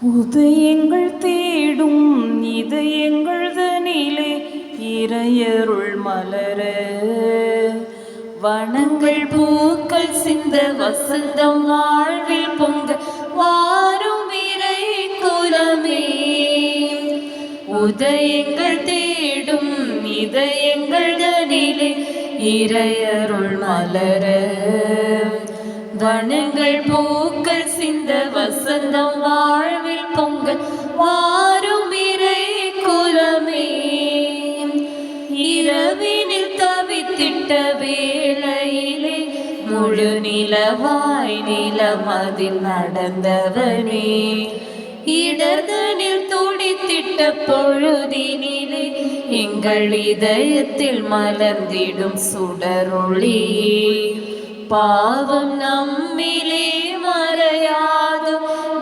உதயங்கள் தேடும் இதயங்கள் தனிலே இறையருள் மலர வனங்கள் பூக்கள் சிந்த வசந்தம் வாழ்வில் பொங்க வாரும் இறை குலமே. உதயங்கள் தேடும் இதயங்கள் தனிலே இறையருள் மலர வனங்கள் பூக்கள் சிந்த வசந்தம் வாழ்வில் பொங்க வாரும் இறை குலமே. இரவினில் தவித்திட்ட வேளையிலே முழு நிலவாய் நிலமதில் நடந்தவனே. இடதனில் துடித்திட்ட பொழுதினிலே எங்கள் இதயத்தில் மலர்ந்திடும் சுடரொளி. பாவம் நம்மிலே மறையாதோ,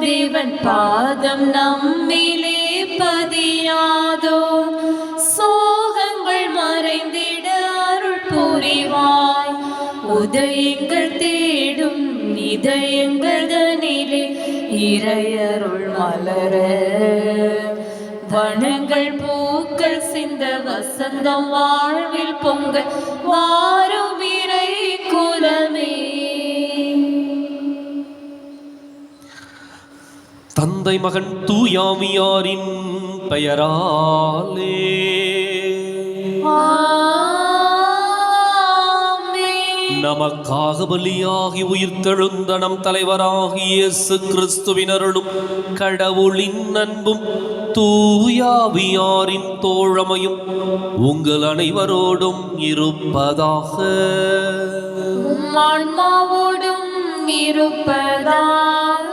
தேவன் பாதம் நம்மிலே பதியாதோ. சோகங்கள் மறைந்திட அருள் புரிவாய். உதயங்கள் தேடும் இதயங்கள் தனிலே இறையருள் மலர வனங்கள் பூக்கள் சிந்த வசந்தம் வாழ்வில் பொங்க வாரும் இறை குலமே. தந்தை மகன் தூயாவியாரின் பெயராலே நமக்காக பலியாகி உயிர்த்தெழுந்த நம் தலைவராகிய இயேசு கிறிஸ்துவின் அருளும் கடவுளின் அன்பும் தூயாவியாரின் தோழமையும் உங்கள் அனைவரோடும் இருப்பதாக. ஆன்மாவோடும் இருப்பதாக.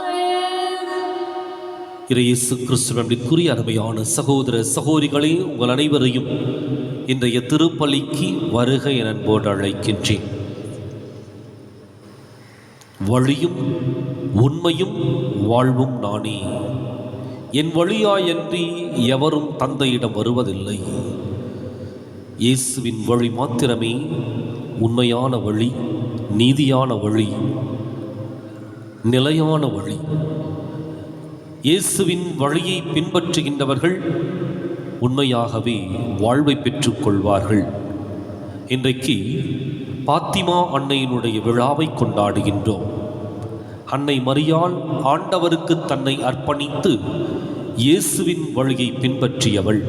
இயேசு கிறிஸ்துவிற்குரிய அருமையான சகோதர சகோதரிகளே, உங்கள் அனைவரையும் இன்றைய திருப்பலிக்கு வருக என அன்போடு அழைக்கின்றேன். வழியும் உண்மையும் வாழ்வும் நானே, என் வழியாயன்றி எவரும் தந்தையிடம் வருவதில்லை. இயேசுவின் வழி மாத்திரமே உண்மையான வழி, நீதியான வழி, நிலையான வழி. இயேசுவின் வழியை பின்பற்றுகின்றவர்கள் உண்மையாகவே வாழ்வை பெற்றுக் கொள்வார்கள். இன்றைக்கு பாத்திமா அன்னையினுடைய விழாவை கொண்டாடுகின்றோம். அன்னை மரியாள் ஆண்டவருக்கு தன்னை அர்ப்பணித்து இயேசுவின் வழியை பின்பற்றியவள்.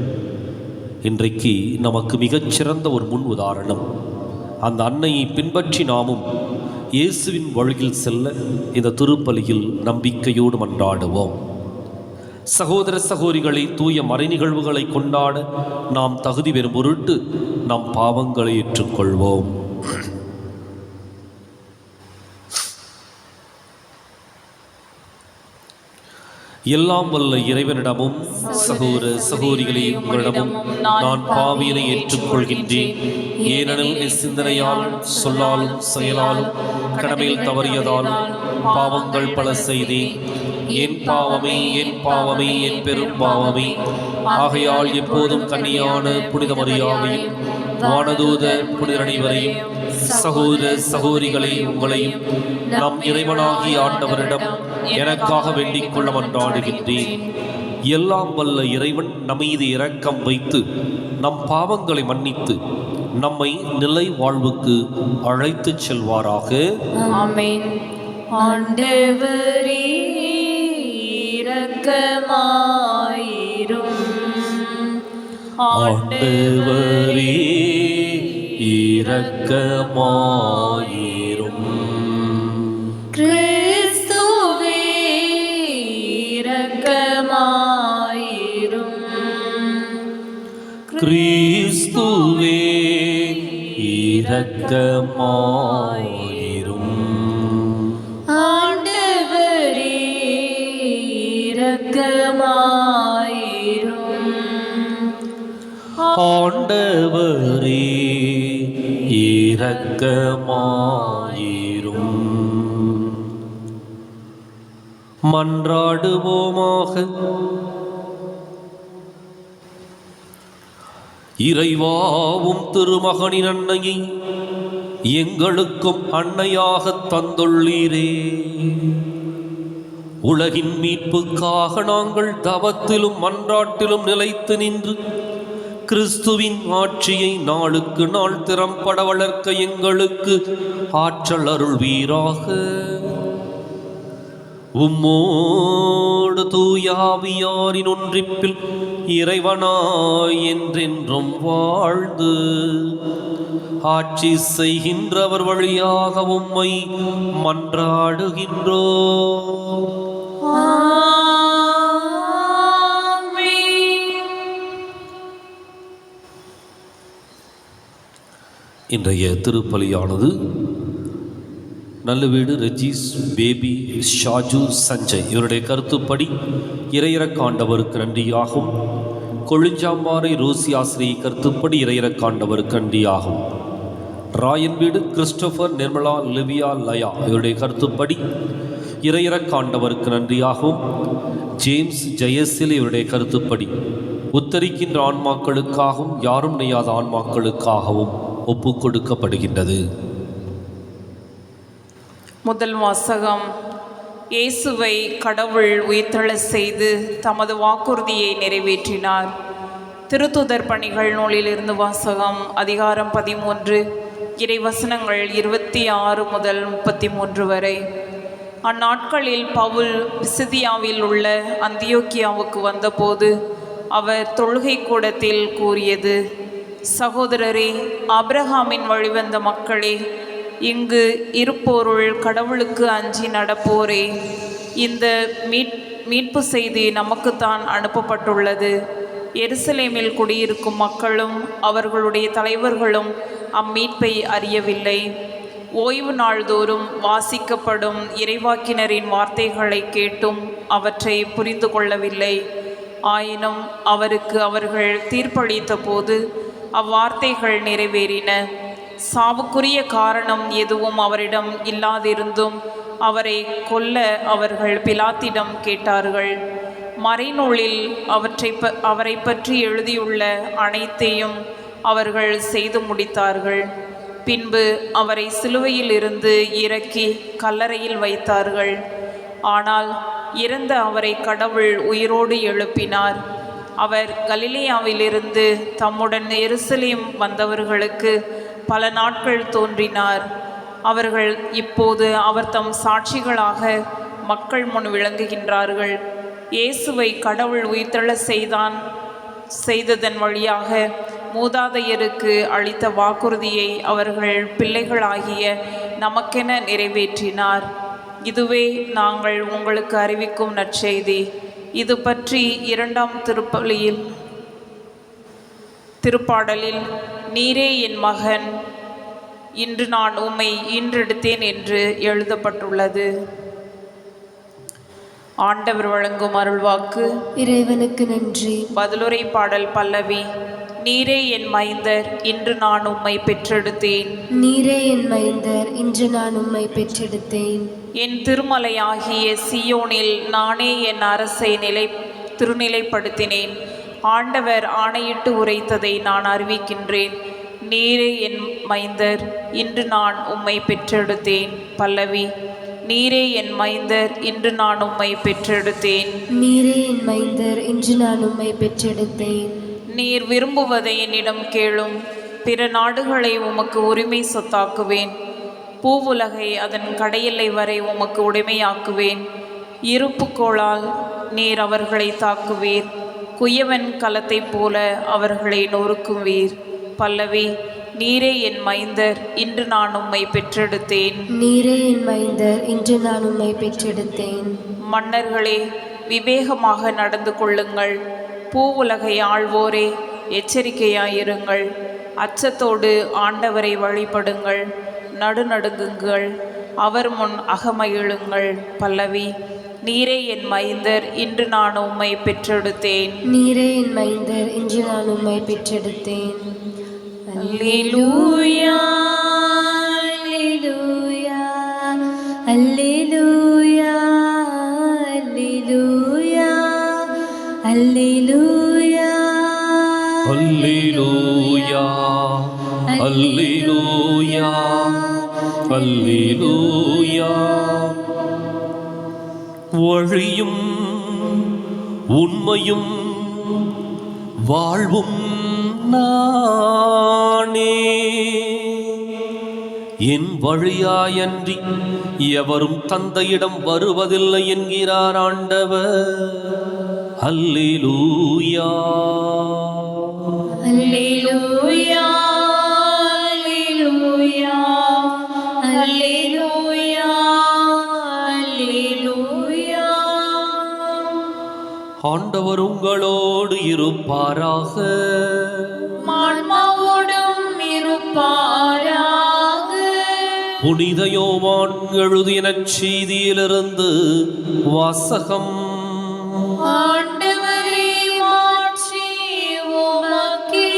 இன்றைக்கு நமக்கு மிகச்சிறந்த ஒரு முன் உதாரணம். அந்த அன்னையை பின்பற்றி நாமும் இயேசுவின் வழியில் செல்ல இந்த திருப்பலியில் நம்பிக்கையோடு மன்றாடுவோம். சகோதர சகோதரிகளை, தூய மறை நிகழ்வுகளை கொண்டாட நாம் தகுதி பெறும் பொருட்டு நம் பாவங்களை ஏற்றுக்கொள்வோம். எல்லாம் வல்ல இறைவனிடமும் சகோதர சகோதரிகளே, உங்களிடமும் நான் பாவியனை ஏற்றுக்கொள்கின்றேன். ஏனெனில் என் சிந்தனையாலும் சொல்லாலும் செயலாலும் கடமையில் தவறியதாலும் பாவங்கள் பல செய்தேன். என் பாவமே, என் பாவமே, என் பெரும் பாவமே. ஆகையால் எப்போதும் கன்னியான புனித மரியாவையும் வானதூத புனிதர் அனைவரையும், சகோதர சகோதரிகளை உங்களையும் நம் இறைவனாகிய ஆண்டவரிடம் எனக்காக வேண்டிக் கொள்ள மன்றாடுகின்றேன். எல்லாம் வல்ல இறைவன் நம்மீது இரக்கம் வைத்து நம் பாவங்களை மன்னித்து நம்மை நிலை வாழ்வுக்கு அழைத்துச் செல்வாராக. ஆமென். ஆண்டவரே இரக்கமாயிரும். ஆண்டவரே இரக்கமாயிரும். கிறிஸ்துவே இரக்கமாயிரும். கிறிஸ்துவே இரக்கமாயிரும். ஆண்டவரே இரக்கமாயிரும். ஆண்டவரே இரக்கமாயிரும். மன்றாடுவோமாக. இறைவாவும் திருமகனின் அன்னையை எங்களுக்கும் அன்னையாக தந்துள்ளீரே. உலகின் மீட்புக்காக நாங்கள் தவத்திலும் மன்றாட்டிலும் நிலைத்து நின்று கிறிஸ்துவின் ஆட்சியை நாளுக்கு நாள் திறம்பட வளர்க்க எங்களுக்கு ஆற்றல் அருள்வீராக. உம்மோடு தூயாவியாரின் ஒன்றிப்பில் இறைவனாய் என்றென்றும் வாழ்ந்து ஆட்சி செய்கின்றவர் வழியாக உம்மை மன்றாடுகின்றோ. இன்றைய திருப்பலியானது நல்ல வீடு ரெஜிஸ், பேபி, ஷாஜு, சஞ்சய் இவருடைய கருத்துப்படி இறையிறக்காண்டவருக்கு நன்றியாகும். கொழுஞ்சாம்பாறை ரோசி ஆசிரியை கருத்துப்படி இறையிறக்காண்டவருக்கு நன்றியாகும். ராயன் வீடு கிறிஸ்டோபர், நிர்மலா, லிவியா, லயா இவருடைய கருத்துப்படி இறையிறக்காண்டவருக்கு நன்றியாகும். ஜேம்ஸ், ஜெயசில் இவருடைய கருத்துப்படி உத்தரிக்கின்ற ஆன்மாக்களுக்காகவும் யாரும் நெய்யாத ஆன்மாக்களுக்காகவும் ஒப்பு கொடுக்கப்படுகின்றது. முதல் வாசகம். இயேசுவை கடவுள் உயிர்த்தெழச் செய்து தமது வாக்குறுதியை நிறைவேற்றினார். திருத்துதர் பணிகள் நூலிலிருந்து வாசகம். அதிகாரம் 13, இறைவசனங்கள் 26 முதல் 33 வரை. அந்நாட்களில் பவுல் பிசிதியாவில் உள்ள அந்தியோக்கியாவுக்கு வந்தபோது அவர் தொழுகை கூடத்தில் கூறியது: சகோதரரே, ஆபிரகாமின் வழிவந்த மக்களே, இங்கு இருப்போருள் கடவுளுக்கு அஞ்சி நடப்போரே, இந்த மீட்பு செய்தி நமக்குத்தான் அனுப்பப்பட்டுள்ளது. எருசலேமில் குடியிருக்கும் மக்களும் அவர்களுடைய தலைவர்களும் அம்மீட்பை அறியவில்லை. ஓய்வு நாள்தோறும் வாசிக்கப்படும் இறைவாக்கினரின் வார்த்தைகளை கேட்டும் அவற்றை புரிந்து கொள்ளவில்லை. ஆயினும் அவருக்கு அவர்கள் தீர்ப்பளித்த போது அவ்வார்த்தைகள் நிறைவேறின. சாவுக்குரிய காரணம் எதுவும் அவரிடம் இல்லாதிருந்தும் அவரை கொல்ல அவர்கள் பிலாத்திடம் கேட்டார்கள். மறைநூலில் அவரை பற்றி எழுதியுள்ள அனைத்தையும் அவர்கள் செய்து முடித்தார்கள். பின்பு அவரை சிலுவையில் இருந்து இறக்கி கல்லறையில் வைத்தார்கள். ஆனால் இறந்த அவரை கடவுள் உயிரோடு எழுப்பினார். அவர் கலிலேயாவிலிருந்து தம்முடன் எருசலேம் வந்தவர்களுக்கு பல நாட்கள் தோன்றினார். அவர்கள் இப்போது அவர் தம் சாட்சிகளாக மக்கள் முன் விளங்குகின்றார்கள். இயேசுவை கடவுள் உயிர்த்தெழச் செய்ததன் வழியாக மூதாதையருக்கு அளித்த வாக்குறுதியை அவர்கள் பிள்ளைகளாகிய நமக்கென நிறைவேற்றினார். இதுவே நாங்கள் உங்களுக்கு அறிவிக்கும் நற்செய்தி. இது பற்றி 2ஆம் திருப்பாடலில் நீரே என் மகன், இன்று நான் உம்மை ஈன்றெடுத்தேன் என்று எழுதப்பட்டுள்ளது. ஆண்டவர் வழங்கும் அருள்வாக்கு. இறைவனுக்கு நன்றி. பதிலுரை பாடல் பல்லவி. நீரே என் மைந்தர், இன்று நான் உம்மை பெற்றெடுத்தேன். நீரே என் மைந்தர், இன்று நான் உம்மை பெற்றெடுத்தேன். என் திருமலையாகிய சியோனில் நானே என் அரசை திருநிலைப்படுத்தினேன். ஆண்டவர் ஆணையிட்டு உரைத்ததை நான் அறிவிக்கின்றேன். நீரே என் மைந்தர், இன்று நான் உம்மை பெற்றெடுத்தேன். பல்லவி. நீரே என் மைந்தர், இன்று நான் உம்மை பெற்றெடுத்தேன். நீரே என் மைந்தர், இன்று நான் உம்மை பெற்றெடுத்தேன். நீர் விரும்புவதை என்னிடம் கேளும். பிற நாடுகளை உமக்கு உரிமை சொத்தாக்குவேன். பூவுலகை அதன் கடையெல்லை வரை உமக்கு உடைமையாக்குவேன். இருப்புக்கோளால் நீர் அவர்களை தாக்குவீர். குயவன் கலத்தைப் போல அவர்களை நொறுக்குவீர். பல்லவி. நீரே என் மைந்தர், இன்று நான் உம்மை பெற்றெடுத்தேன். நீரே என் மைந்தர், இன்று நான் உம்மை பெற்றெடுத்தேன். மன்னர்களே, விவேகமாக நடந்து கொள்ளுங்கள். பூவுலகை ஆள்வோரே, எச்சரிக்கையாயிருங்கள். அச்சத்தோடு ஆண்டவரை வழிபடுங்கள். நடுநடுங்குங்கள், அவர் முன் அகமகிழுங்கள். பல்லவி. நீரே என் மைந்தர், இன்று நான் உம்மை பெற்றெடுத்தேன். நீரே என் மைந்தர், இன்று நான் உம்மை பெற்றெடுத்தேன். அல்லேலூயா, அல்லேலூயா, அல்லேலூயா, அல்லேலூயா, அல்லேலூயா, அல்லேலூயா, அல்லேலூயா, அல்லேலூயா. வழியும் உண்மையும் வாழ்வும் நானே. என் வழியாயன்றி எவரும் தந்தையிடம் வருவதில்லை என்கிறார் ஆண்டவர். அல்லேலூயா அல்லேலூயா அல்லேலூயா அல்லேலூயா அல்லேலூயா. ஆண்டவர் உங்களோடு இருப்பாராக. ஆன்மாவோடும் இருப்பாராக. புனித யோவான் எழுதிய நற்செய்தியிலிருந்து வாசகம். ஆண்டவரே, மாட்சி உமக்கே.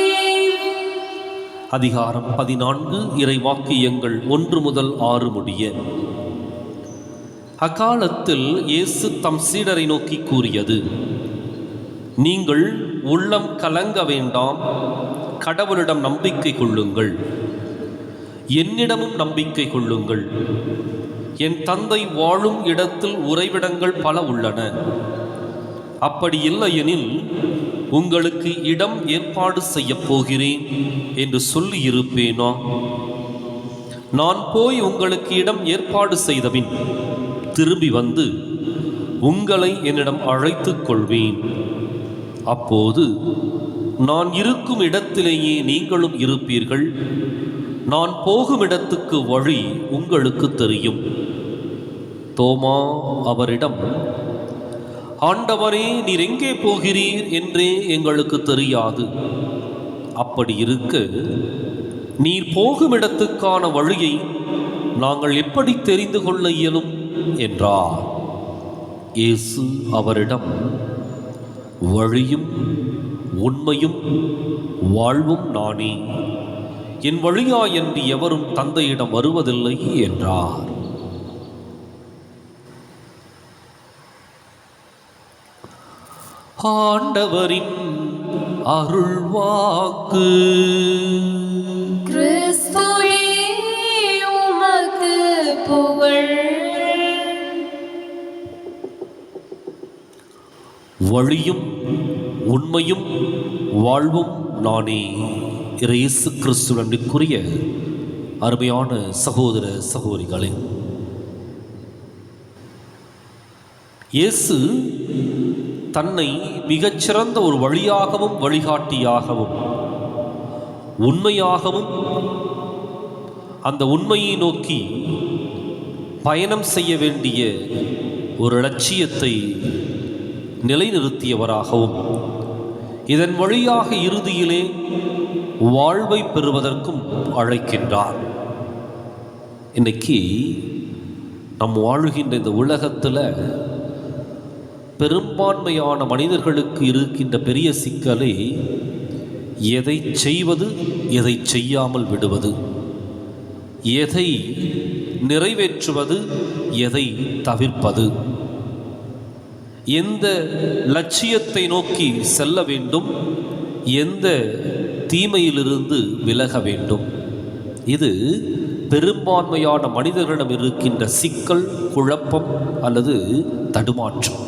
அதிகாரம் 14, இறைவாக்கியங்கள் 1 முதல் 6 முடிய. அக்காலத்தில் இயேசு தம் சீடரை நோக்கி கூறியது: நீங்கள் உள்ளம் கலங்க வேண்டாம். கடவுளிடம் நம்பிக்கை கொள்ளுங்கள், என்னிடமும் நம்பிக்கை கொள்ளுங்கள். என் தந்தை வாழும் இடத்தில் உறைவிடங்கள் பல உள்ளன. அப்படி இல்லையெனில் உங்களுக்கு இடம் ஏற்பாடு செய்யப் போகிறேன் என்று சொல்லி இருப்பேனா? நான் போய் உங்களுக்கு இடம் ஏற்பாடு செய்தபின் திரும்பி வந்து உங்களை என்னிடம் அழைத்துக் கொள்வேன். அப்போது நான் இருக்கும் இடத்திலேயே நீங்களும் இருப்பீர்கள். நான் போகும் இடத்துக்கு வழி உங்களுக்கு தெரியும். தோமா அவரிடம், ஆண்டவரே, நீர் எங்கே போகிறீர் என்றே எங்களுக்கு தெரியாது. அப்படி இருக்க நீர் போகும் இடத்துக்கான வழியை நாங்கள் எப்படி தெரிந்து கொள்ள இயலும் என்றார். இயேசு அவரிடம், வழியும் உண்மையும் வாழ்வும் நானே. என் வழியாயன்றி எவரும் தந்தையிடம் வருவதில்லை என்றார். ஆண்டவரின் அருள்வாக்கு. கிறிஸ்துவே, உமக்கு புகழ். வழியும் உண்மையும் வாழ்வும் நானே. இயேசு கிறிஸ்துவனுக்குரிய அருமையான சகோதர சகோதரிகளே, இயேசு தன்னை மிகச்சிறந்த ஒரு வழியாகவும் வழிகாட்டியாகவும் உண்மையாகவும் அந்த உண்மையை நோக்கி பயணம் செய்ய வேண்டிய ஒரு லட்சியத்தை நிலைநிறுத்தியவராகவும் இதன் வழியாக இறுதியிலே வாழ்வை பெறுவதற்கும் அழைக்கின்றார். இன்னைக்கு நம் வாழ்கின்ற இந்த உலகத்தில் பெரும்பான்மையான மனிதர்களுக்கு இருக்கின்ற பெரிய சிக்கலே எதை செய்வது, எதை செய்யாமல் விடுவது, எதை நிறைவேற்றுவது, எதை தவிர்ப்பது, எந்த லட்சியத்தை நோக்கி செல்ல வேண்டும், எந்த தீமையிலிருந்து விலக வேண்டும். இது பெரும்பான்மையான மனிதர்களிடம் இருக்கின்ற சிக்கல், குழப்பம் அல்லது தடுமாற்றம்.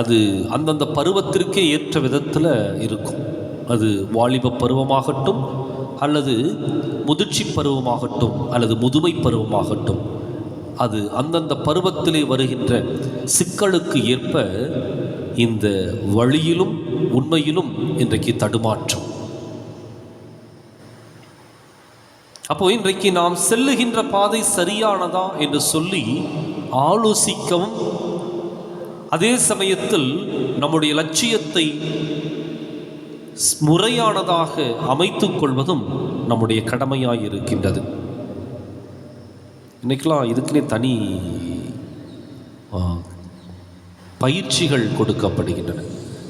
அது அந்தந்த பருவத்திற்கே ஏற்ற விதத்தில் இருக்கும். அது வாலிப பருவமாகட்டும், அல்லது முதிர்ச்சி பருவமாகட்டும், அல்லது முதுமை பருவமாகட்டும், அது அந்தந்த பருவத்திலே வருகின்ற சிக்கலுக்கு ஏற்ப இந்த வழியிலும் உண்மையிலும் இன்றைக்கு தடுமாற்றம். அப்போ இன்றைக்கு நாம் செல்லுகின்ற பாதை சரியானதா என்று சொல்லி ஆலோசிக்கவும், அதே சமயத்தில் நம்முடைய லட்சியத்தை முறையானதாக அமைத்துக் கொள்வதும் நம்முடைய கடமையாய் இருக்கின்றது. இன்னைக்கெல்லாம் இதுக்குன்னே தனி பயிற்சிகள் கொடுக்கப்படுகின்றன.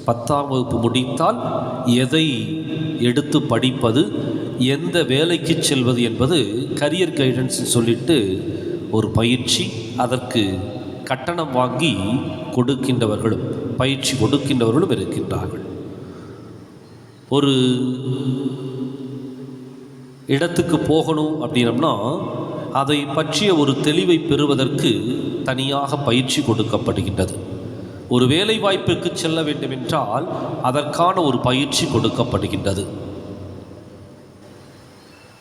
10ஆம் வகுப்பு முடித்தால் எதை எடுத்து படிப்பது, எந்த வேலைக்கு செல்வது என்பது கரியர் கைடன்ஸ் சொல்லிட்டு ஒரு பயிற்சி, அதற்கு கட்டணம் வாங்கி கொடுக்கின்றவர்களும் பயிற்சி கொடுக்கின்றவர்களும் இருக்கின்றார்கள். ஒரு இடத்துக்கு போகணும் அப்படின்னம்னா அதை பற்றிய ஒரு தெளிவை பெறுவதற்கு தனியாக பயிற்சி கொடுக்கப்படுகின்றது. ஒரு வேலை வாய்ப்பிற்கு செல்ல வேண்டும் என்றால் அதற்கான ஒரு பயிற்சி கொடுக்கப்படுகின்றது.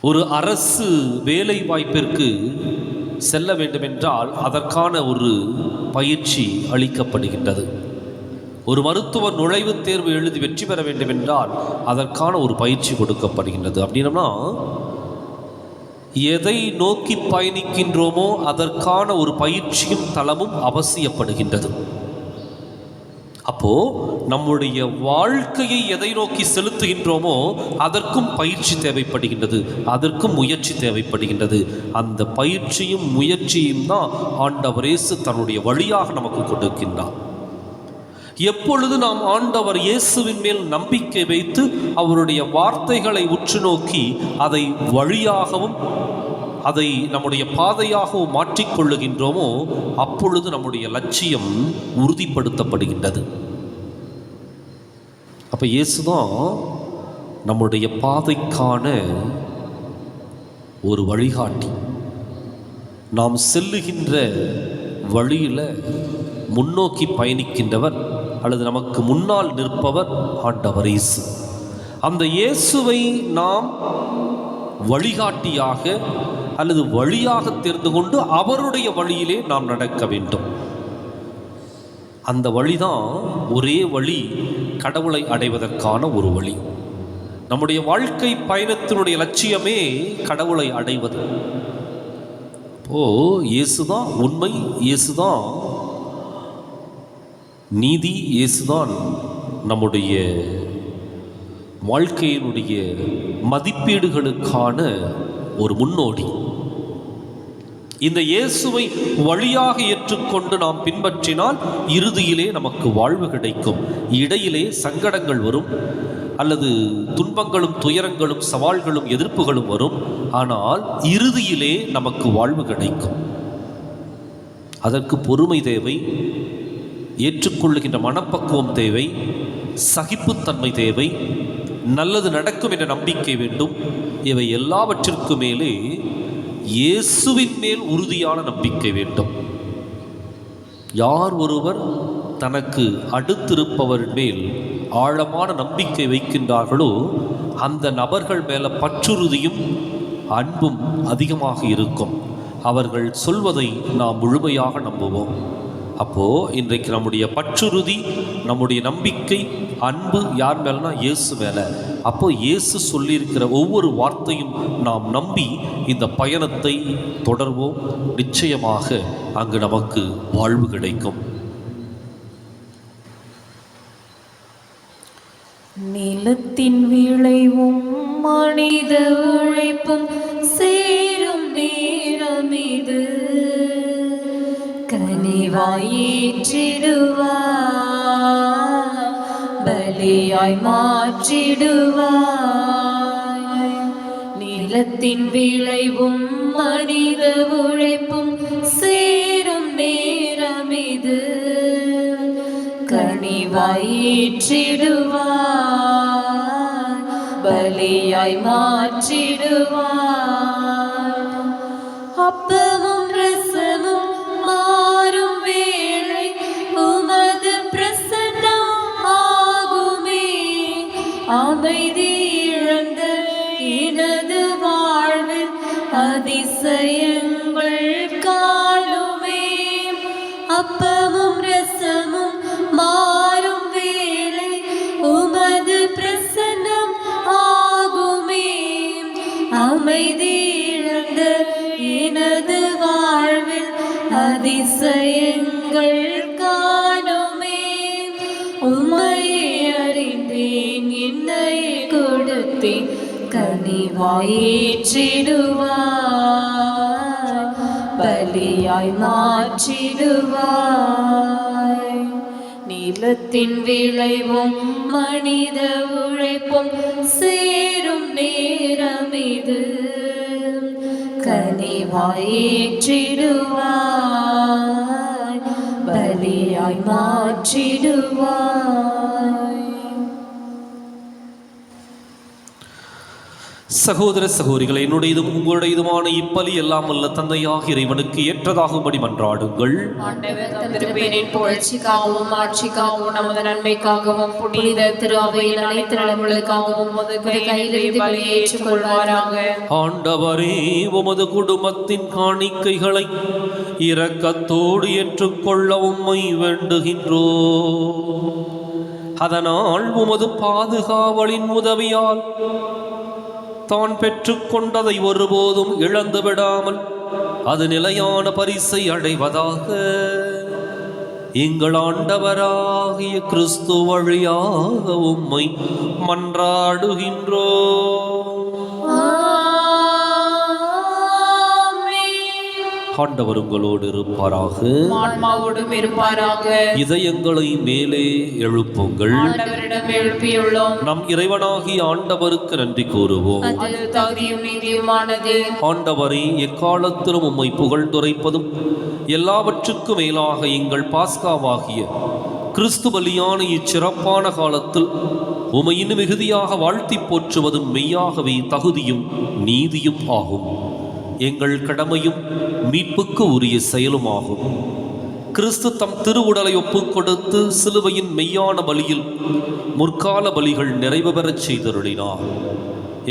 ஒரு அரசு வேலை வாய்ப்பிற்கு செல்ல வேண்டுமென்றால் அதற்கான ஒரு பயிற்சி அளிக்கப்படுகின்றது. ஒரு மருத்துவ நுழைவுத் தேர்வு எழுதி வெற்றி பெற வேண்டுமென்றால் அதற்கான ஒரு பயிற்சி கொடுக்கப்படுகின்றது. அப்படின்னா எதை நோக்கி பயணிக்கின்றோமோ அதற்கான ஒரு பயிற்சியும் தளமும் அவசியப்படுகின்றது. அப்போ நம்முடைய வாழ்க்கையை எதை நோக்கி செலுத்துகின்றோமோ அதற்கும் பயிற்சி தேவைப்படுகின்றது, அதற்கும் முயற்சி தேவைப்படுகின்றது. அந்த பயிற்சியும் முயற்சியும் தான் ஆண்டவர் இயேசு தன்னுடைய வழியாக நமக்கு கொடுக்கின்றார். எப்பொழுது நாம் ஆண்டவர் இயேசுவின் மேல் நம்பிக்கை வைத்து அவருடைய வார்த்தைகளை உற்று நோக்கி அதை வழியாகவும் அதை நம்முடைய பாதையாகவும் மாற்றிக்கொள்ளுகின்றோமோ அப்பொழுது நம்முடைய லட்சியம் உறுதிப்படுத்தப்படுகின்றது. அப்போ இயேசுதான் நம்முடைய பாதைக்கான ஒரு வழிகாட்டி. நாம் செல்லுகின்ற வழியில் முன்னோக்கி பயணிக்கின்றவர் அல்லது நமக்கு முன்னால் நிற்பவர் ஆண்டவர் இயேசு. அந்த இயேசுவை நாம் வழிகாட்டியாக அல்லது வழியாக தெரிந்து கொண்டு அவருடைய வழியிலே நாம் நடக்க வேண்டும். அந்த வழிதான் ஒரே வழி, கடவுளை அடைவதற்கான ஒரு வழி. நம்முடைய வாழ்க்கை பயணத்தினுடைய லட்சியமே கடவுளை அடைவது. இயேசுதான் உண்மை, இயேசுதான் நீதி, இயேசுதான் நம்முடைய வாழ்க்கையினுடைய மதிப்பீடுகளுக்கான ஒரு முன்னோடி. இந்த இயேசுவை வழியாக ஏற்றுக்கொண்டு நாம் பின்பற்றினால் இறுதியிலே நமக்கு வாழ்வு கிடைக்கும். இடையிலே சங்கடங்கள் வரும், அல்லது துன்பங்களும் துயரங்களும் சவால்களும் எதிர்ப்புகளும் வரும். ஆனால் இறுதியிலே நமக்கு வாழ்வு கிடைக்கும். அதற்கு பொறுமை தேவை, ஏற்றுக்கொள்ளுகின்ற மனப்பக்குவம் தேவை, சகிப்புத்தன்மை தேவை, நல்லது நடக்கும் என்ற நம்பிக்கை வேண்டும். இவை எல்லாவற்றிற்கு மேலே இயேசுவின் மேல் உறுதியான நம்பிக்கை வேண்டும். யார் ஒருவர் தனக்கு அடுத்திருப்பவர் மேல் ஆழமான நம்பிக்கை வைக்கின்றார்களோ அந்த நபர்கள் மேலே பற்றுறுதியும் அன்பும் அதிகமாக இருக்கும். அவர்கள் சொல்வதை நாம் முழுமையாக நம்புவோம். அப்போது இன்றைக்கு நம்முடைய பற்றுறுதி, நம்முடைய நம்பிக்கை, அன்பு யார் மேலனா இயேசு மேலே. அப்போது இயேசு சொல்லியிருக்கிற ஒவ்வொரு வார்த்தையும் நாம் நம்பி இந்த பயணத்தை தொடர்வோம். நிச்சயமாக அங்கு நமக்கு வாழ்வு கிடைக்கும். நிலத்தின் விளைவும் மனித உழைப்பும் சேரும் நேரம் இது, கனிவாயிற்றிடுவாய், பலியாய் மாற்றிடுவாய். நிலத்தின் விளைவும் மனித உழைப்பும் சேரும் நேரம் இது, கனிவாயிற்றிடுவாய், பலியாய் மாற்றிடுவாய். அப்பமும் ரசமும் மாறும் வேளை உமது பிரசன்னம் ஆகுமே. அமைதி இழந்த எனது வாழ்வில் அதிசயங்கள் காணுமே. அப்பமும் ரசமும் மாறும் வேளை உமது பிரசன்னம் ஆகுமே. அமைதி இழந்த எனது வாழ்வில் அதிசயங்கள் காணுமே. உம்மையை அறிந்தேன், என்னை கொடுத்தேன், கனிவாயிற்றிடுவாய், பலியாய் மாற்றிடுவாய். நிலத்தின் விளைவும் மனித உழைப்பும் சேரும் நேரம் இது, கனிவாயிற்றிடுவாய், பலியாய் மாற்றிடுவாய். சகோதர சகோதரிகளை, என்னுடையதும் உங்களுடையதுமான இப்பலி எல்லாம் அல்ல தந்தையாக இறைவனுக்கு ஏற்றதாகும்படி மன்றாடுங்கள். புகழ்ச்சிக்காகவும் ஆட்சிக்காகவும் நமது நன்மைக்காகவும் புனித திரு அவையின் அனைத்து நலன்களுக்காகவும் ஏற்றுக்கொள்வாராக. ஆண்டவரே, உமது குடும்பத்தின் காணிக்கைகளை இரக்கத்தோடு ஏற்றுக்கொள்ள உம்மை வேண்டுகின்றோ. அதனால் உமது பாதுகாவலின் உதவியால் தான் பெற்றுக்கொண்டதை ஒருபோதும் இழந்து விடாமல் அது நிலையான பரிசை அடைவதாக எங்கள் ஆண்டவராகிய கிறிஸ்து வழியாக உம்மை மன்றாடுகின்றோம். ஆண்டவர் உங்களோடு இருப்பாராக, ஆன்மாவோடும் இருப்பாராக. இதயங்களை மேலே எழுப்புங்கள். ஆண்டவரிடம் எழுப்பியுள்ளோம். நம் இறைவனாகிய ஆண்டவருக்கு நன்றி கூறுவோம். அது தகுதியும் நீதியுமானது. ஆண்டவரே, எக்காலத்திலும் உம்மை புகழ்ந்துரைப்பதும் எல்லாவற்றுக்கும் மேலாக எங்கள் பாஸ்காவாகிய கிறிஸ்து பலியான இச்சிறப்பான காலத்தில் உம்மை இன்னும் மிகுதியாக வாழ்த்தி போற்றுவதும் மெய்யாகவே தகுதியும் நீதியும் ஆகும். எங்கள் கடமையும் மீட்புக்கு உரிய செயலுமாகும். கிறிஸ்து தம் திருவுடலை ஒப்புக் கொடுத்து சிலுவையின் மெய்யான பலியில் முற்கால பலிகள் நிறைவு பெறச் செய்தருளினார்.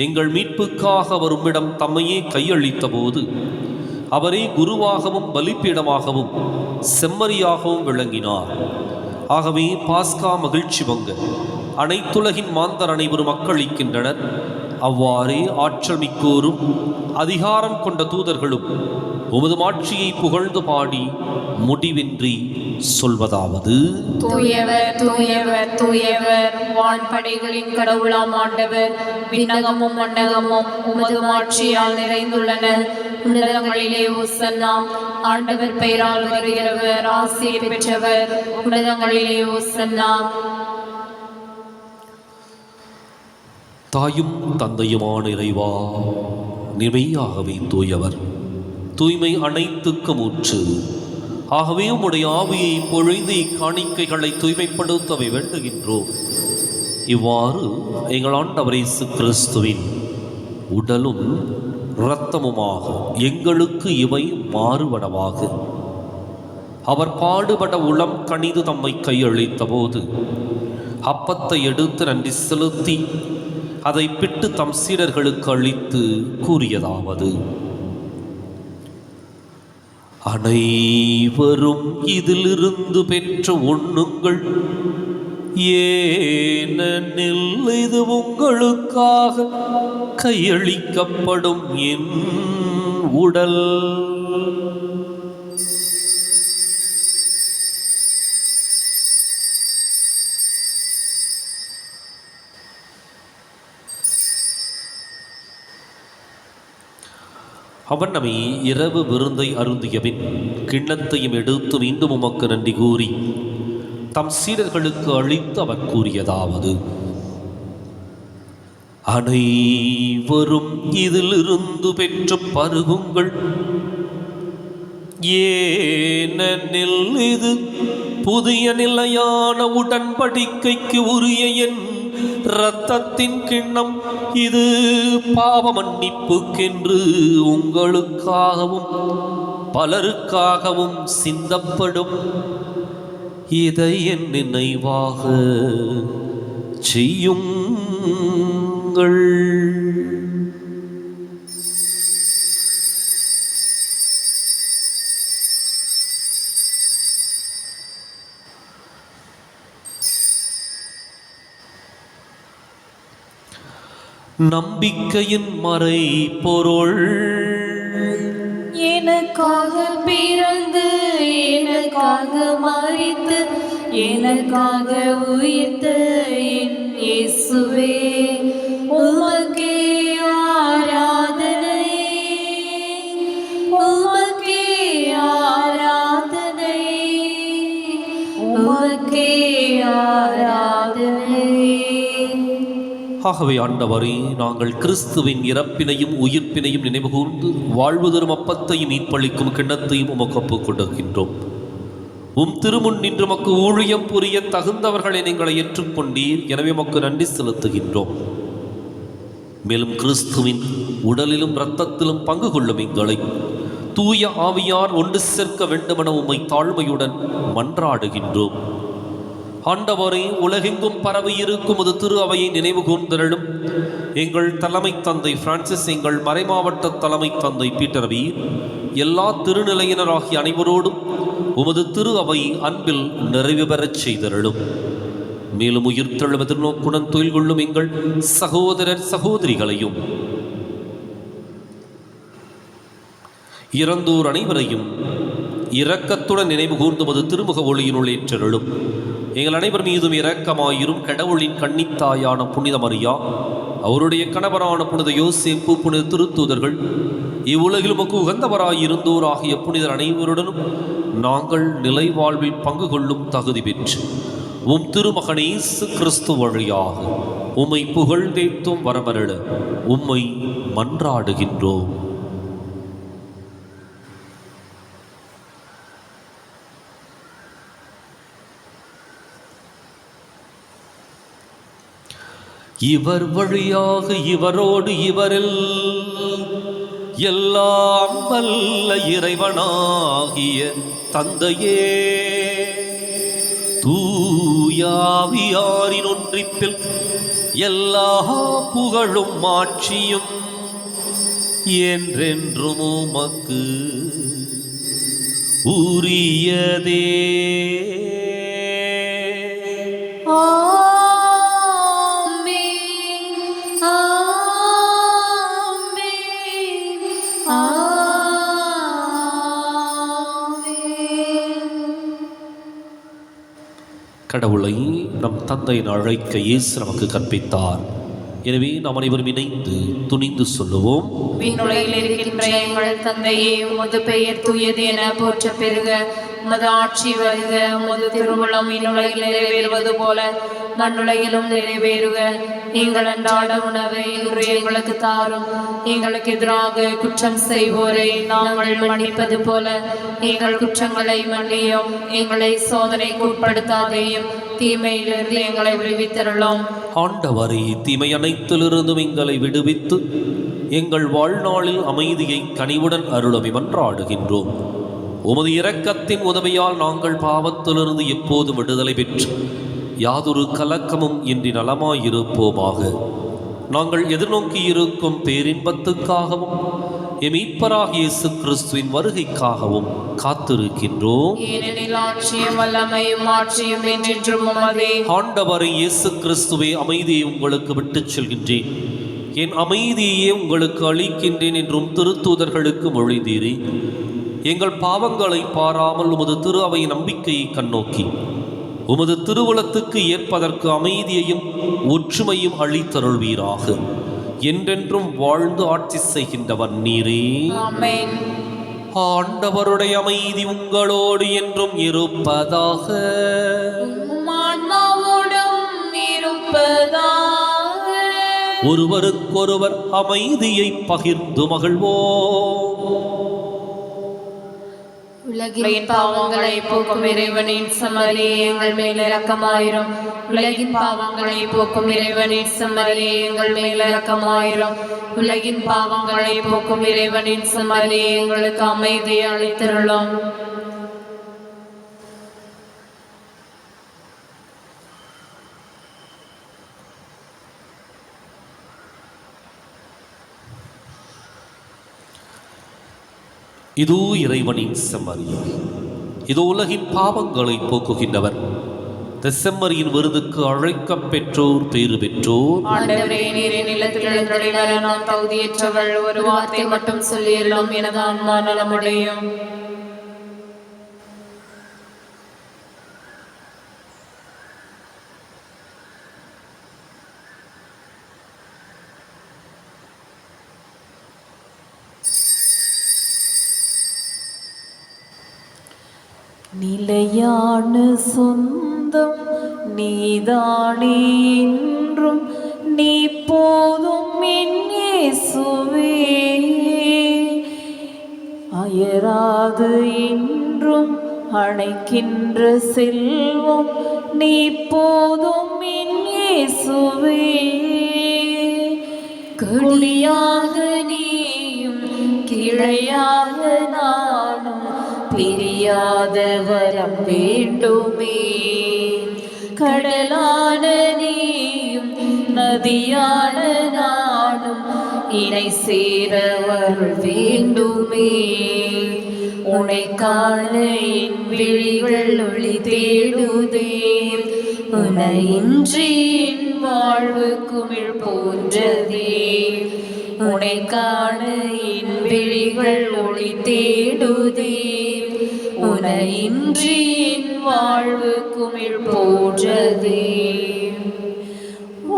எங்கள் மீட்புக்காக அவர் உம்மிடம் தம்மையே கையளித்த போது அவரே குருவாகவும் பலிப்பீடமாகவும் செம்மறியாகவும் விளங்கினார். ஆகவே பாஸ்கா மகிழ்ச்சி பங்க அனைத்துலகின் மாந்தர் அனைவரும் மக்களிக்கின்றனர். அவ்வாறே ஆற்றல் மிக்கோரும் அதிகாரம் கொண்ட தூதர்களும் உமது மாட்சியை புகழ்ந்து பாடி முடிவின்றி சொல்வதாவது: தூயவர் தூயவர் தூயவர், வான்படைகளின் கடவுளாம் ஆண்டவர். விண்ணகமும் மண்ணகமும் உமது மாட்சியால் நிறைந்துள்ளன. உன்னதங்களிலே ஓசன்னா. ஆண்டவர் பெயரால் வருகிறவர் ஆசீர் பெற்றவர். உன்னதங்களிலே ஓசன்னா. தாயும் தந்தையுமான இறைவா, நிமையாகவே தூயவர், தூய்மை அனைத்துக்கும் ஊற்று. ஆகவே உம்முடைய ஆவியை பொழிந்து இக்காணிக்கைகளை தூய்மைப்படுத்தவை வேண்டுகின்றோம். இவ்வாறு எங்கள் ஆண்டவர் இயேசு கிறிஸ்துவின் உடலும் இரத்தமுமாக எங்களுக்கு இவை மாறுவனவாக. அவர் பாடுபட உளம் கனிது தம்மை கையளித்த போது அப்பத்தை எடுத்து நன்றி செலுத்தி அதை பிட்டு தம் சீடர்களுக்கு அளித்து கூறியதாவது: அனைவரும் இதிலிருந்து பெற்று உண்ணுங்கள், ஏனெனில் இது உங்களுக்காக கையளிக்கப்படும் என் உடல். அவன் நம்மை இரவு விருந்தை அருந்தியபின் கிண்ணத்தையும் எடுத்து மீண்டும் உமக்கு நன்றி கூறி தம் சீடர்களுக்கு அளித்து அவர் கூறியதாவது: அனைவரும் இதிலிருந்து பெற்று பருகுங்கள், ஏனெனில் இது புதிய நிலையான உடன்படிக்கைக்கு உரிய என் இரத்தத்தின் கிண்ணம். இது பாவ மன்னிப்புக்கென்று உங்களுக்காகவும் பலருக்காகவும் சிந்தப்படும். இதை என் நினைவாக செய்யுங்கள். நம்பிக்கையின் மறை பொருள். எனக்காக பிறந்து எனக்காக மரித்து எனக்காக உயிர்த்த என் இயேசுவே, உமக்கே ஆராதனை, உமக்கே ஆராதனை, உமக்கே ஆராதனை. ஆகவே ஆண்டவரே, நாங்கள் கிறிஸ்துவின் இறப்பினையும் உயிர்ப்பினையும் நினைவுகூர்ந்து வாழ்வு தரும் அப்பத்தையும் மீட்பளிக்கும் கிண்ணத்தையும் உமக்கு ஒப்புக் கொடுக்கின்றோம். உம் திருமுன் நின்று உமக்கு ஊழியம் புரிய தகுந்தவர்களை நீங்களை ஏற்றுக்கொண்டீர். எனவே உமக்கு நன்றி செலுத்துகின்றோம். மேலும் கிறிஸ்துவின் உடலிலும் இரத்தத்திலும் பங்கு கொள்ளும் எங்களை தூய ஆவியார் ஒன்று சேர்க்க வேண்டுமென உம்மை தாழ்மையுடன் மன்றாடுகின்றோம். ஆண்டவரே, உலகெங்கும் பரவி இருக்கும் அது திரு அவையை நினைவு கூர்ந்தருளும். எங்கள் தலைமை தந்தை பிரான்சிஸ், எங்கள் மறைமாவட்ட தலைமை தந்தை பீட்டர் வீர், எல்லா திருநிலையினராகிய அனைவரோடும் உமது திரு அவை அன்பில் நிறைவு பெறச் செய்தருளும். மேலும் உயிர்த்தெழும் எதிர்நோக்குடன் தொழில் கொள்ளும் எங்கள் சகோதரர் சகோதரிகளையும் இறந்தோர் அனைவரையும் இரக்கத்துடன் நினைவு கூர்ந்து மது திருமுக ஒளியினுள் ஏற்றருளும். எங்கள் அனைவர் மீதும் இரக்கமாயிரும். கடவுளின் கன்னித்தாயான புனித மரியா, அவருடைய கணவரான புனித யோசேப்பு, புனித திருத்தூதர்கள், இவ்வுலகில் உமக்கு உகந்தவராயிருந்தோர் ஆகிய புனிதர் அனைவருடனும் நாங்கள் நிலை வாழ்வில் பங்கு கொள்ளும் தகுதி பெற்று உம் திருமகன் இயேசு கிறிஸ்து வழியாக உம்மை புகழ்ந்தேத்தும் வரமருள உம்மை மன்றாடுகின்றோம். இவர் வழியாக இவரோடு இவரில் எல்லாம் வல்ல இறைவனாகிய தந்தையே, தூயாவியாரின் ஒன்றிப்பில் எல்லா புகழும் மாட்சியும் என்றென்றும் உமக்கு உரியதே. கடவுளை நம் தந்தையின் அழைக்க இயேசு நமக்கு கற்பித்தார். எனவே நாம் அனைவரும் இணைந்து துணிந்து சொல்லுவோம். விண்ணுலகில் இருக்கின்ற எங்கள் தந்தையே, உமது பெயர் தூயது என போற்ற பெறுக. உமது ஆட்சி வருக. உமது திருவுளம் விண்ணுலகில் நிறைவேறுவது போல மண்ணுலகிலும் நிறைவேறுக. எங்கள் அன்றாட உணவை இன்று எங்களுக்கு தாரும். எங்களுக்கு எதிராக குற்றம் செய்வோரை நாங்கள் மன்னிப்பது போல எங்கள் குற்றங்களை மன்னியும். எங்களை சோதனைக்கு உட்படுத்தாதேயும், தீமையிலிருந்து எங்களை விடுவித்தருளும். ஆண்டவரே, தீமை அனைத்திலிருந்தும் எங்களை விடுவித்து எங்கள் வாழ்நாளில் அமைதியை கனிவுடன் அருளும் மன்றாடுகின்றோம். உமது இரக்கத்தின் உதவியால் நாங்கள் பாவத்திலிருந்து எப்போதும் விடுதலை பெற்று யாதொரு கலக்கமும் இன்றி நலமாயிருப்போமாக. நாங்கள் எதிர்நோக்கி இருக்கும் பேரின்பத்துக்காகவும் எம் மீட்பராகிய இயேசு கிறிஸ்துவின் வருகைக்காகவும் காத்திருக்கின்றோம். ஏனெனில் ஆட்சியும் வல்லமையும் ஆட்சியும் என்றென்றும் உமதே. ஆண்டவரே இயேசு கிறிஸ்துவே, அமைதியை உங்களுக்கு விட்டுச் செல்கின்றேன், என் அமைதியையே உங்களுக்கு அளிக்கின்றேன் என்றும் திருத்தூதர்களுக்கு மொழிந்தீரே. எங்கள் பாவங்களை பாராமல் உமது திரு அவை நம்பிக்கையை கண்ணோக்கி உமது திருவுளத்துக்கு ஏற்பதற்கு அமைதியையும் ஒற்றுமையும் அளித்தருள்வீராக. என்றென்றும் வாழ்ந்து ஆட்சி செய்கின்றவர் நீரே. ஆமென். ஆண்டவருடைய அமைதி உங்களோடு என்றும் இருப்பதாக. ஒருவருக்கொருவர் அமைதியை பகிர்ந்து மகிழ்வோம். உலகின் பாவங்களை போக்கும் இறைவனின் சமரியே, எங்கள் மேல் இரக்கமாயிரும். உலகின் பாவங்களை போக்கும் இறைவனின் சமரியே, எங்கள் மேல் இரக்கமாயிரும். உலகின் பாவங்களை போக்கும் இறைவனின் சமரியே, எங்களுக்கு அமைதியை அளித்தருளும். இதோ இறைவனின் செம்மறி, இதோ உலகின் பாவங்களை போக்குகின்றவர். செம்மறியின் விருதுக்கு அழைக்கப் பெற்றோர் பேறு பெற்றோர். ஆண்டவரே, நீரே நிலத்தில் எழுந்தருளிட நான் தகுதியற்றவள். ஒரு வார்த்தை மட்டும் சொல்லியெல்லாம் எனது ஆன்மா நலமடையும். நிலையான சொந்தம் நீதானே என்றும், நீ போதும் என் இயேசுவே. அயராது என்றும் அணைக்கின்ற செல்வம், நீ போதும் என் இயேசுவே. கொடியாக நீயும் கிளையாக நானும் பிரியாத வரம் வேண்டுமே. கடலான நீயும் நதியான நானும் இணை சேர அருள் வேண்டுமே. உனை காண என் விழிகள் ஒளி தேடுதே. உனை இன்றி என் வாழ்வு குமிழ் போன்றதே. உனை காண என் விழிகள் ஒளி தேடுதே. உனை இன்றி என் வாழ்வு குமிழ் போன்றதே.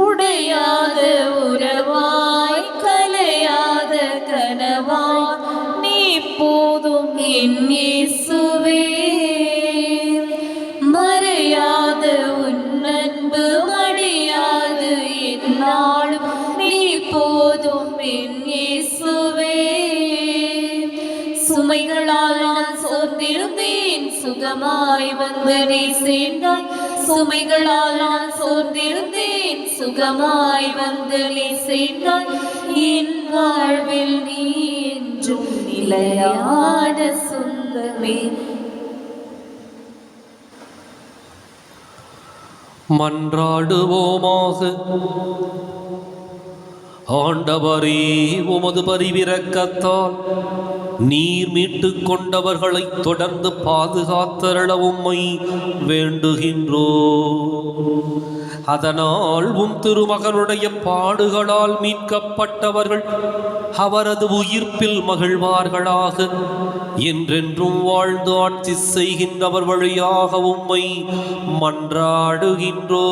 உடையாத உறவாய் கலையாத கனவாய் நீ போதும் என் இயேசுவே. மறையாத உன் அன்பு மடியாது என்னாலும் நீ போதும் என் இயேசுவே. சுமைகளால் நான் சோர்ந்திருந்தேன், சுகமாய் வந்து நீ சேர்ந்தாய். சுமைகளால் நான் சோர்ந்திருந்தேன், சுகமாய் வந்து நீ சேர்ந்தாய். என் வாழ்வில் நீ என்றும் நிலையான சொந்தமே. மன்றாடுவோமாக. ஆண்டவரே, உமது பரிவிரக்கத்தால் நீர் மீட்டு கொண்டவர்களை தொடர்ந்து பாதுகாத்தருள உம்மை வேண்டுகின்றோ. அதனால் உம் திருமகனுடைய பாடுகளால் மீட்கப்பட்டவர்கள் அவரது உயிர்ப்பில் மகிழ்வார்களாக. என்றென்றும் வாழ்ந்து ஆட்சி செய்கின்றவர் வழியாக உம்மை மன்றாடுகின்றோ.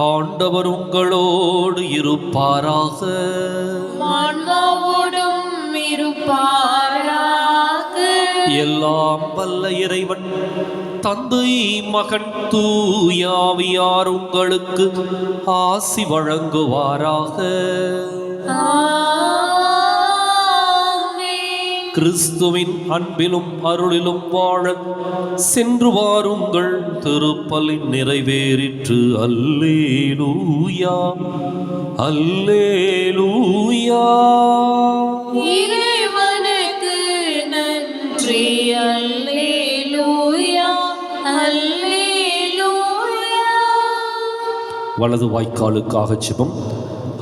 ஆண்டவர் உங்களோடு இருப்பாராக. ஆன்மாவோடும் இருப்பாராக. எல்லாம் வல்ல இறைவன் தந்தை மகன் தூயாவியார் உங்களுக்கு ஆசி வழங்குவாராக. கிறிஸ்துவின் அன்பிலும் அருளிலும் வாழ சென்று வாருங்கள். திருப்பலி நிறைவேறிற்று. அல்லேலூயா, அல்லேலூயா. இறைவனுக்கு நன்றி. அல்லேலூயா, அல்லேலூயா. வலது வாய்க்காலுக்காக ஜெபம்.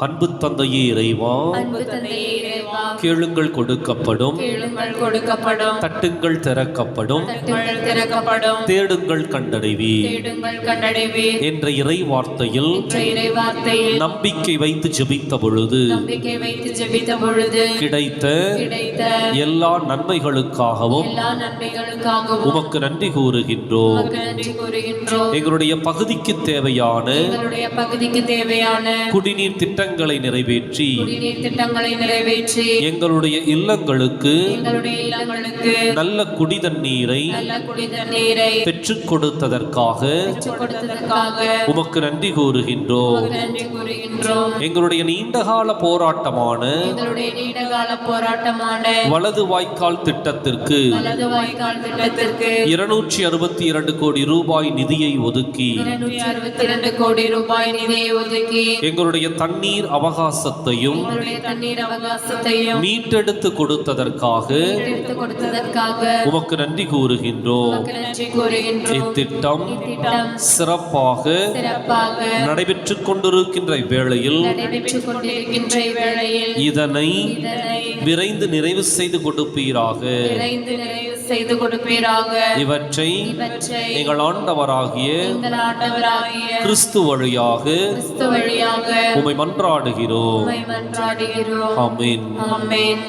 அன்பு தந்தையே இறைவா, அன்பு தந்தையே இறைவா, கேளுங்கள் கொடுக்கப்படும், கேளுங்கள் கொடுக்கப்படும், தட்டுங்கள் திறக்கப்படும், தட்டுங்கள் திறக்கப்படும், தேடுங்கள் கண்டடைவீர் தேடுங்கள் கண்டடைவீர் என்ற இறை வார்த்தையில் என்ற இறை வார்த்தையில் நம்பிக்கை வைத்து ஜெபித்த பொழுது நம்பிக்கை வைத்து ஜெபித்த பொழுது கிடைத்த கிடைத்த எல்லா நன்மைகளுக்காகவும் எல்லா நன்மைகளுக்காகவும் உமக்கு நன்றி கூறுகின்றோம். உமக்கு நன்றி கூறுகின்றோம். எங்களுடைய பகுதிக்கு தேவையான எங்களுடைய பகுதிக்கு தேவையான குடிநீர் திட்டங்களை நிறைவேற்றி குடிநீர் திட்டங்களை நிறைவேற்றி எங்களுடைய இல்லங்களுக்கு எங்களுடைய இல்லங்களுக்கு நல்ல குடி தண்ணீரை நல்ல குடி தண்ணீரை பெற்றுக் கொடுத்ததற்காக பெற்றுக் கொடுத்ததற்காக உமக்கு நன்றி கூறுகின்றோம். உமக்கு நன்றி கூறுகின்றோம். எங்களுடைய நீண்டகால போராட்டமான எங்களுடைய நீண்டகால போராட்டமான வலது வாய்க்கால் திட்டத்திற்கு வலது வாய்க்கால் திட்டத்திற்கு 262 கோடி ரூபாய் நிதியை ஒதுக்கி 262 கோடி ரூபாய் நிதியை ஒதுக்கி எங்களுடைய தண்ணீர் அவகாசத்தையும் எங்களுடைய தண்ணீர் அவகாசத்தையும் மீட்டெடுத்து கொடுத்ததற்காக எடுத்து கொடுத்ததற்காக உமக்கு நன்றி கூறுகின்றோம். உமக்கு நன்றி கூறுகின்றோம். இத்திட்டம் இத்திட்டம் சிறப்பாக சிறப்பாக நடைபெற்றுக் கொண்டிருக்கின்ற வேளையில் நடைபெற்றுக் கொண்டிருக்கின்ற வேளையில் இதனை இதனை விரைந்து நிறைவு செய்து கொடுப்பீராக. விரைந்து நிறைவு செய்து கொடுப்பீராக. இவற்றை இவற்றை எங்கள் ஆண்டவராகிய எங்கள் ஆண்டவராகிய கிறிஸ்து வழியாக கிறிஸ்து வழியாக உம்மை மன்றாடுகிறோம். உம்மை மன்றாடுகிறோம். ஆமென். ஆமென்.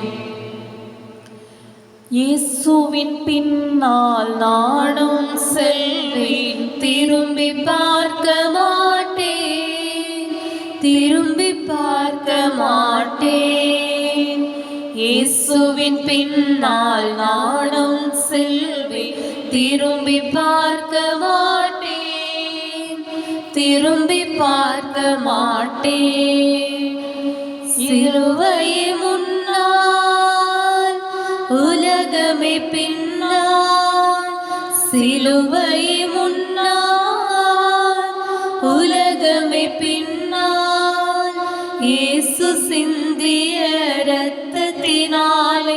இயேசுவின் பின்னால் நானும் செல்வேன், திரும்பி பார்க்க மாட்டேன், திரும்பி பார்க்க மாட்டேன். இயேசுவின் பின்னால் நானும் செல்வேன், திரும்பி பார்க்க மாட்டேன், திரும்பி பார்க்க மாட்டேன். சிலுவையே முன்னால், உலகமே பின்னால், சிலுவையே முன்னால், உலகமே பின்னால் இயேசு சிந்திய இரத்தத்தினாலே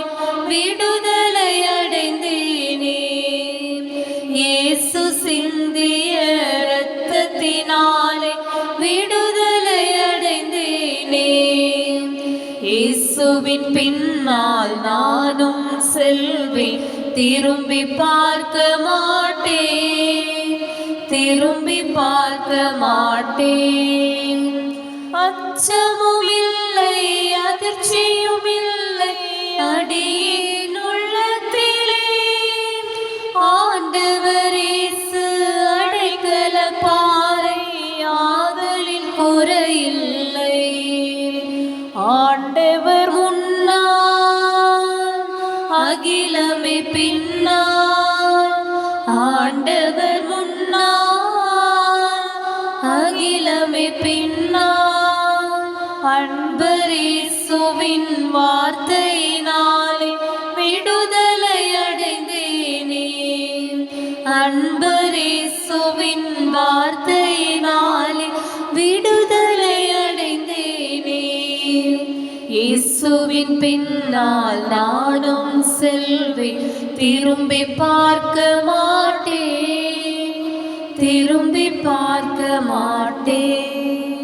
விடுதலை அடைந்தேனே. இயேசு சிந்திய இரத்தத்தினாலே விடுதலை அடைந்தேனே. இயேசுவின் பின்னால் நானும் செல்வேன், திரும்பி பார்க்க மாட்டேன், திரும்பி பார்க்க மாட்டேன். அச்சமும் இல்லை, அதிர்ச்சியும் இல்லை அடியேன் உள்ளத்திலே. ஆண்டவர் இயேசு அடைக்கல பாறை, ஆதலின் குறையில்லை. ஆண்டவர் முன்னால் அகிலமே பின்னால், ஆண்டவர் முன்னால் அகிலமே பின்னால். அன்பர் இயேசுவின் வார்த்தையினாலே விடுதலை அடைந்தேனே. அன்பர் இயேசுவின் வார்த்தையினாலே விடுதலை அடைந்தேனே. இயேசுவின் பின்னால் நானும் செல்வேன், திரும்பி பார்க்க மாட்டேன், திரும்பி பார்க்க மாட்டேன்.